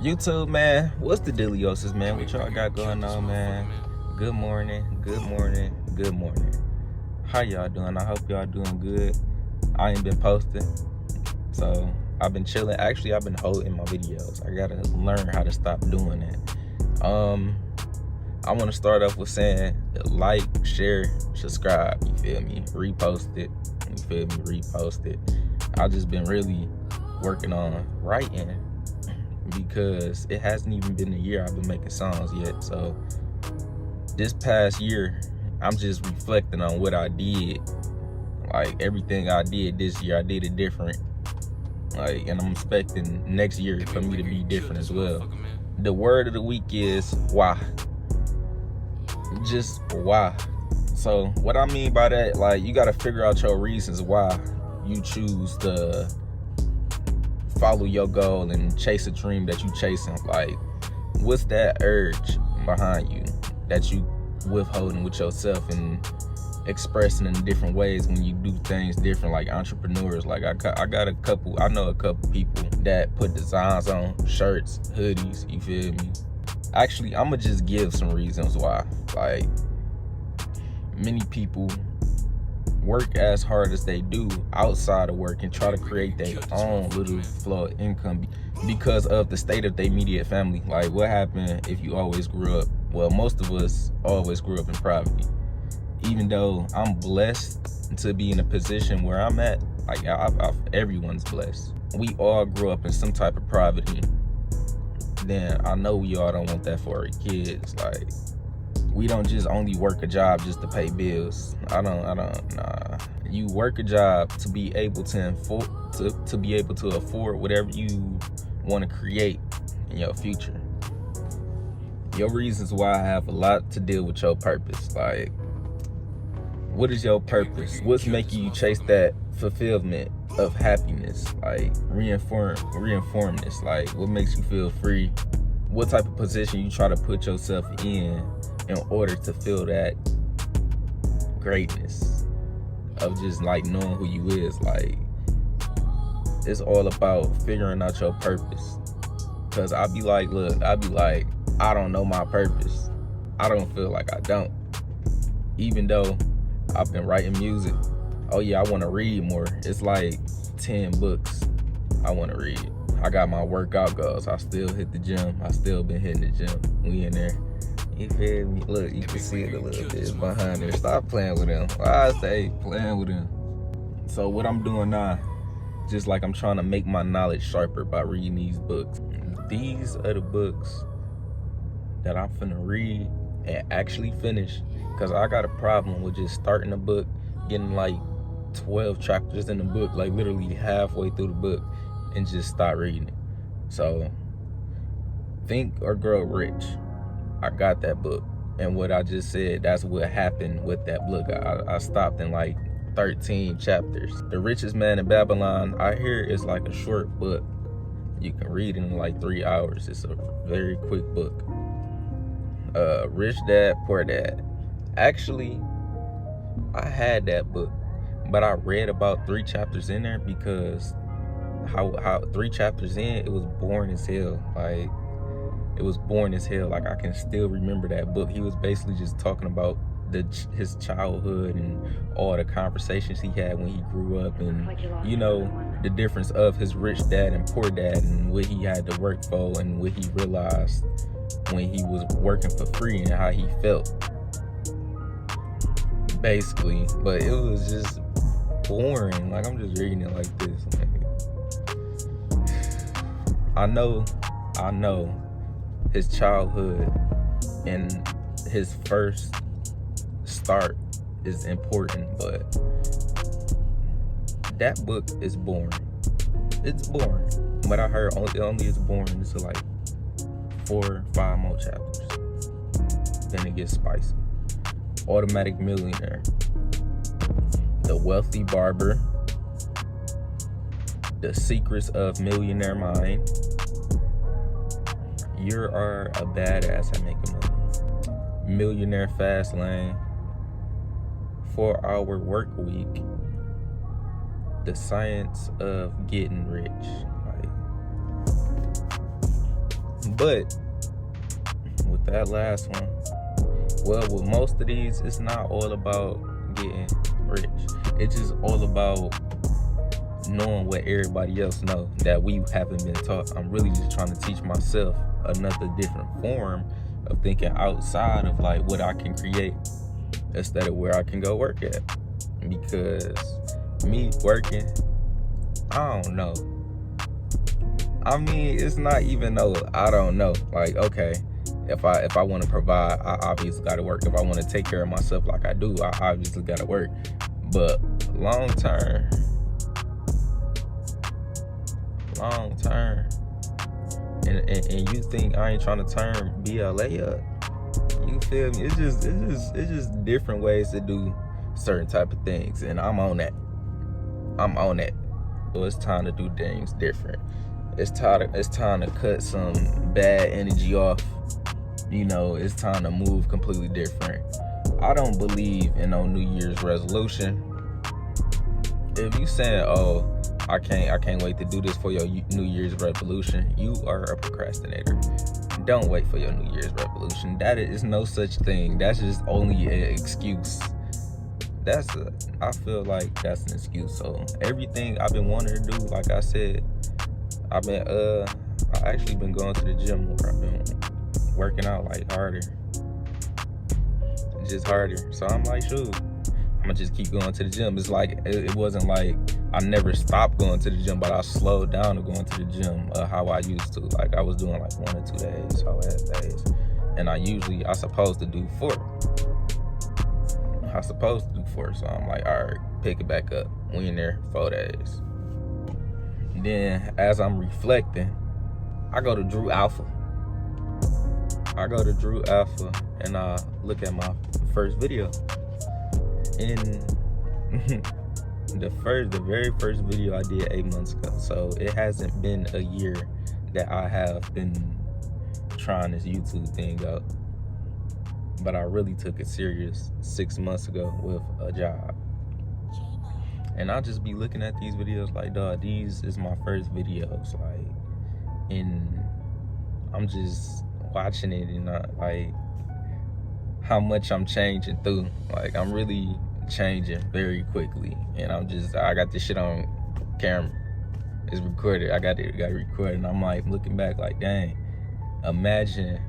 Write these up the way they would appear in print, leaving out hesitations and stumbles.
YouTube, man, what's the dealiosis, man? What y'all got going on, man? Good morning, good morning, good morning. How y'all doing? I hope y'all doing good. I ain't been posting, so I've been chilling. Actually, I've been holding my videos. I gotta learn how to stop doing it. I want to start off with saying like, share, subscribe, you feel me? Repost it, you feel me? Repost it. I've just been really working on writing, because it hasn't even been a year I've been making songs yet. So this past year, I'm just reflecting on what I did. Like, everything I did this year, I did it different. Like, and I'm expecting next year for me to be different as well. The word of the week is why. Just why. So what I mean by that, like, you gotta figure out your reasons why you choose to follow your goal and chase a dream that you chasing. Like, what's that urge behind you that you withholding with yourself and expressing in different ways when you do things different? Like entrepreneurs, like I know a couple people that put designs on shirts, hoodies, you feel me? Actually, I'ma just give some reasons why. Like, many people work as hard as they do outside of work and try to create their own little flow of income because of the state of their immediate family. Like, what happened if you always grew up? Well, most of us always grew up in poverty. Even though I'm blessed to be in a position where I'm at, like, everyone's blessed. We all grew up in some type of poverty. Then I know we all don't want that for our kids. Like, we don't just only work a job just to pay bills. Nah. You work a job to be able to be able to afford whatever you want to create in your future. Your reasons why have a lot to deal with your purpose. Like, what is your purpose? What's making you chase that fulfillment of happiness? Like, reinformness. Like, what makes you feel free? What type of position you try to put yourself in order to feel that greatness of just, like, knowing who you is. Like, it's all about figuring out your purpose. Because I be like, I don't know my purpose. I don't feel like I don't. Even though I've been writing music. Oh yeah, I want to read more. It's like 10 books I want to read. I got my workout goals. I still hit the gym. I still been hitting the gym. We in there. You feel me? Look, you can see it a little bit behind there. Stop playing with him. I stay playing with him. So what I'm doing now, just like I'm trying to make my knowledge sharper by reading these books. These are the books that I'm finna read and actually finish. Because I got a problem with just starting a book, getting like 12 chapters in the book, like literally halfway through the book, and just start reading it. So, Think or Grow Rich. I got that book, and what I just said, that's what happened with that book. I stopped in like 13 chapters. The Richest Man in Babylon, I hear, is like a short book. You can read it in like 3 hours. It's a very quick book. Rich Dad, Poor Dad. Actually, I had that book, but I read about 3 chapters in there because how 3 chapters in, it was boring as hell. Like, it was boring as hell. Like, I can still remember that book. He was basically just talking about his childhood and all the conversations he had when he grew up, and, you know, the difference of his rich dad and poor dad, and what he had to work for, and what he realized when he was working for free, and how he felt, basically. But it was just boring. Like, I'm just reading it like this. Like, I know his childhood and his first start is important, but that book is boring. It's boring. But I heard it only is boring until like 4 or 5 more chapters. Then it gets spicy. Automatic Millionaire. The Wealthy Barber. The Secrets of Millionaire Mind. You are a badass at making money. Millionaire Fast Lane. 4-Hour Work Week. The Science of Getting Rich. Like, But with that last one, well, with most of these, it's not all about getting rich. It's just all about knowing what everybody else know that we haven't been taught. I'm really just trying to teach myself another different form of thinking outside of like what I can create instead of where I can go work at. Because me working, I don't know. I mean, it's not even though I don't know. Like, okay, if I want to provide, I obviously got to work. If I want to take care of myself like I do, I obviously got to work. But long term, and you think I ain't trying to turn BLA up? You feel me? It's just different ways to do certain type of things, and I'm on that. So it's time to do things different. It's time to cut some bad energy off. You know, it's time to move completely different. I don't believe in no New Year's resolution. If you saying, oh, I can't wait to do this for your New Year's resolution, you are a procrastinator. Don't wait for your New Year's resolution. That is no such thing. That's just only an excuse. I feel like that's an excuse. So everything I've been wanting to do, like I said, I actually been going to the gym more. I've been working out like harder. Just harder. So I'm like, shoot, I'm gonna just keep going to the gym. It's like, it wasn't like I never stopped going to the gym, but I slowed down to going to the gym how I used to. Like I was doing like 1 or 2 days, days. And I supposed to do 4. So I'm like, all right, pick it back up. We in there 4 days. Then as I'm reflecting, I go to DREWALPHAA. And I look at my first video. And the very first video I did 8 months ago. So it hasn't been a year that I have been trying this YouTube thing out. But I really took it serious 6 months ago with a job. And I just be looking at these videos like, dog, these is my first videos. Like, and I'm just watching it and like how much I'm changing through. Like, I'm really changing very quickly. And I got this shit on camera. It's recorded. I got it recorded. And I'm like looking back like, dang, imagine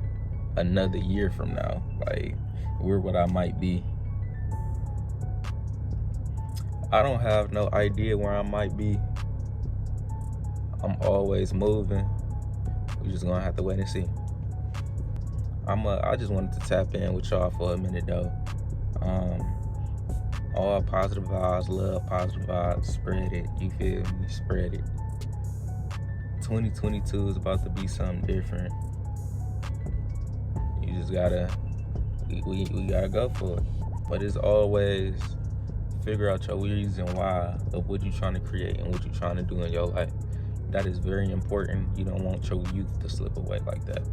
another year from now, like where would I might be. I don't have no idea where I might be. I'm always moving. We're just gonna have to wait and see. I just wanted to tap in with y'all for a minute though. All positive vibes, love positive vibes, spread it, you feel me? Spread it. 2022 is about to be something different. You just gotta, we gotta go for it. But it's always figure out your reason why of what you're trying to create and what you're trying to do in your life. That is very important. You don't want your youth to slip away like that.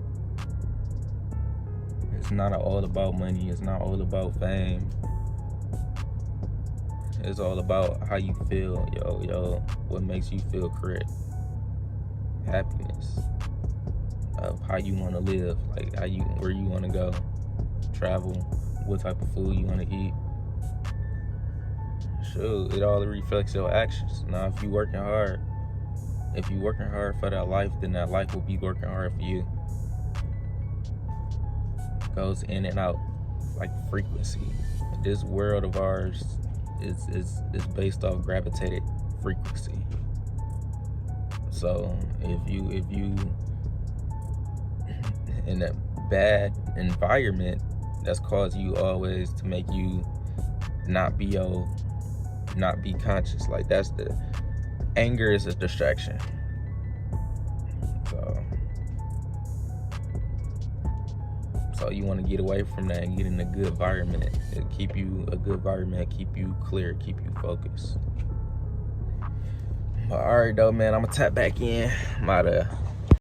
It's not all about money. It's not all about fame. It's all about how you feel, what makes you feel correct. Happiness. Of how you want to live, like where you want to go, travel, what type of food you want to eat. Sure, it all reflects your actions. Now, if you're working hard for that life, then that life will be working hard for you. It goes in and out like frequency. This world of ours is based off gravitated frequency. So if you in a bad environment, that's caused you always to make you not be conscious. Like, that's the anger is a distraction. So you want to get away from that and get in a good environment. It'll keep you a good environment, keep you clear, keep you focused. But all right though, man, I'm gonna tap back in. I'm about to